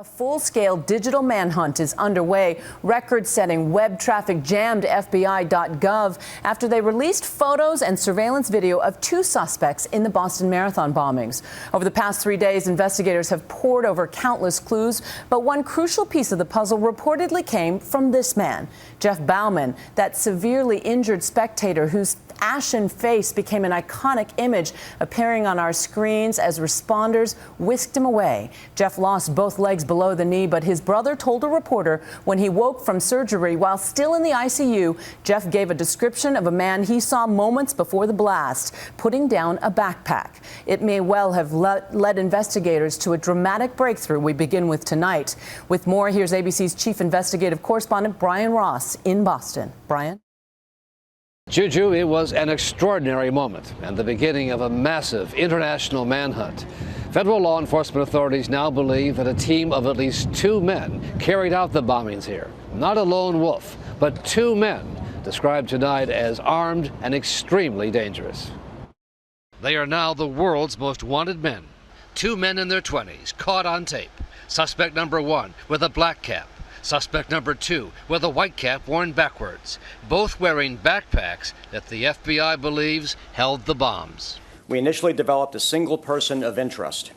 A full-scale digital manhunt is underway. Record-setting web traffic jammed FBI.gov after they released photos and surveillance video of two suspects in the Boston Marathon bombings. Over the past 3 days, investigators have pored over countless clues, but one crucial piece of the puzzle reportedly came from this man, Jeff Bauman, that severely injured spectator whose ashen face became an iconic image appearing on our screens as responders whisked him away. Jeff lost both legs below the knee, but his brother told a reporter when he woke from surgery while still in the ICU, Jeff gave a description of a man he saw moments before the blast, putting down a backpack. It may well have led investigators to a dramatic breakthrough we begin with tonight. With more, here's ABC's chief investigative correspondent Brian Ross in Boston. Brian? Juju, it was an extraordinary moment and the beginning of a massive international manhunt. Federal law enforcement authorities now believe that a team of at least 2 men carried out the bombings here. Not a lone wolf, but 2 men, described tonight as armed and extremely dangerous. They are now the world's most wanted men. 2 men in their 20s, caught on tape. Suspect number 1 with a black cap. Suspect number 2 with a white cap worn backwards, both wearing backpacks that the FBI believes held the bombs. We initially developed a single person of interest.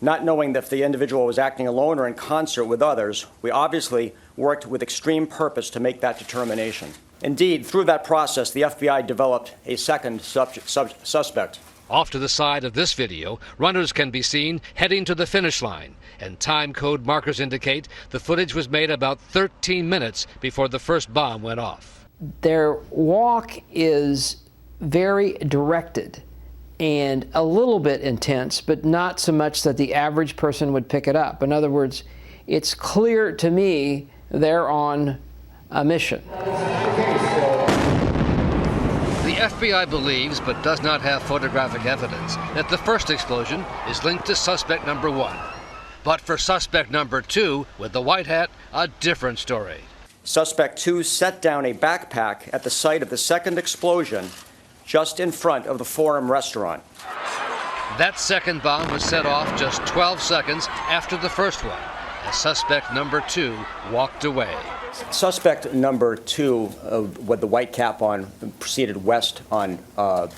Not knowing if the individual was acting alone or in concert with others, we obviously worked with extreme purpose to make that determination. Indeed, through that process, the FBI developed a second suspect. Off to the side of this video, runners can be seen heading to the finish line, and time code markers indicate the footage was made about 13 minutes before the first bomb went off. Their walk is very directed and a little bit intense, but not so much that the average person would pick it up. In other words, it's clear to me they're on a mission. The FBI believes, but does not have photographic evidence, that the first explosion is linked to suspect number 1. But for suspect number 2, with the white hat, a different story. Suspect 2 set down a backpack at the site of the second explosion, just in front of the Forum restaurant. That second bomb was set off just 12 seconds after the first one, as suspect number 2 walked away. Suspect number 2 with the white cap on proceeded west on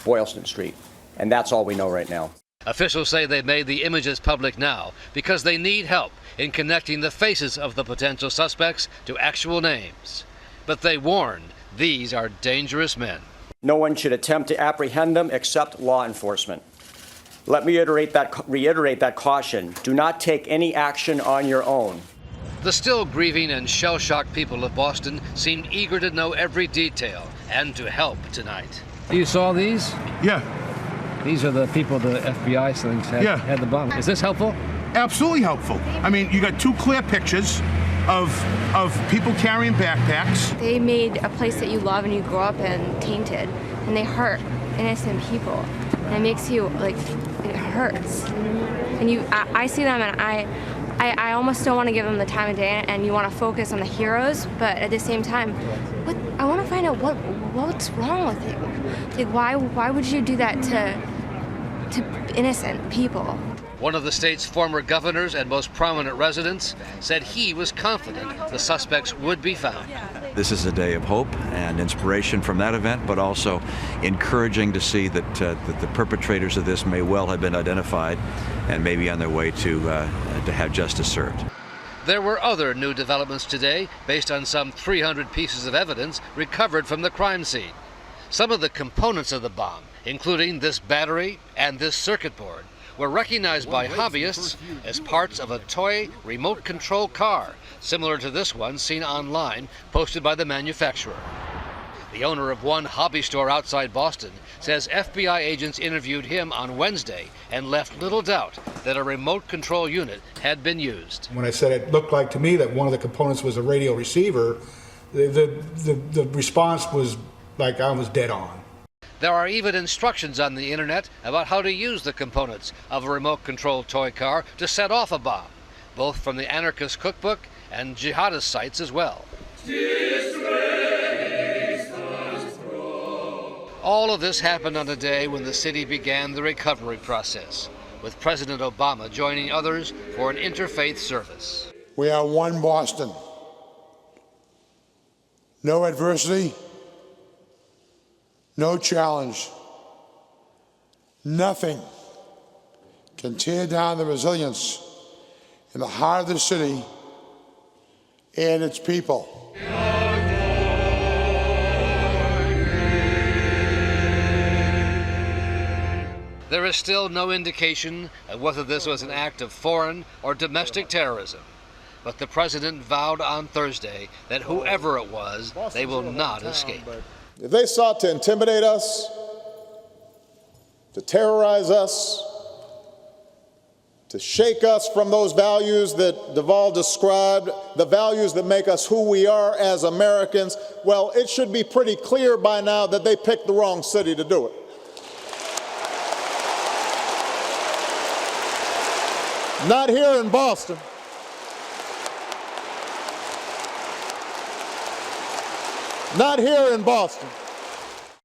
Boylston Street, and that's all we know right now. Officials say they made the images public now because they need help in connecting the faces of the potential suspects to actual names. But they warned these are dangerous men. No one should attempt to apprehend them except law enforcement. Let me reiterate that caution. Do not take any action on your own. The still grieving and shell-shocked people of Boston seemed eager to know every detail and to help tonight. You saw these? Yeah. These are the people the FBI thinks had the bomb. Is this helpful? Absolutely helpful. I mean, you got 2 clear pictures of people carrying backpacks. They made a place that you love and you grew up in tainted, and they hurt innocent people. And it makes you, like, it hurts. And I see them and I almost don't want to give them the time of day, and you want to focus on the heroes, but at the same time, I want to find out what's wrong with you. Like, why would you do that to innocent people? One of the state's former governors and most prominent residents said he was confident the suspects would be found. This is a day of hope and inspiration from that event, but also encouraging to see that the perpetrators of this may well have been identified and may be on their way to have justice served. There were other new developments today based on some 300 pieces of evidence recovered from the crime scene. Some of the components of the bomb, including this battery and this circuit board, were recognized by hobbyists as parts of a toy remote control car, similar to this one seen online, posted by the manufacturer. The owner of one hobby store outside Boston says FBI agents interviewed him on Wednesday and left little doubt that a remote control unit had been used. When I said it looked like to me that one of the components was a radio receiver, the response was like I was dead on. There are even instructions on the internet about how to use the components of a remote-controlled toy car to set off a bomb, both from the anarchist cookbook and jihadist sites as well. All of this happened on a day when the city began the recovery process. with President Obama joining others for an interfaith service. We are one Boston. No adversity, no challenge, nothing can tear down the resilience in the heart of the city and its people. There is still no indication of whether this was an act of foreign or domestic terrorism, but the president vowed on Thursday that whoever it was, they will not escape. If they sought to intimidate us, to terrorize us, to shake us from those values that Deval described, the values that make us who we are as Americans, well, it should be pretty clear by now that they picked the wrong city to do it. Not here in Boston. Not here in Boston.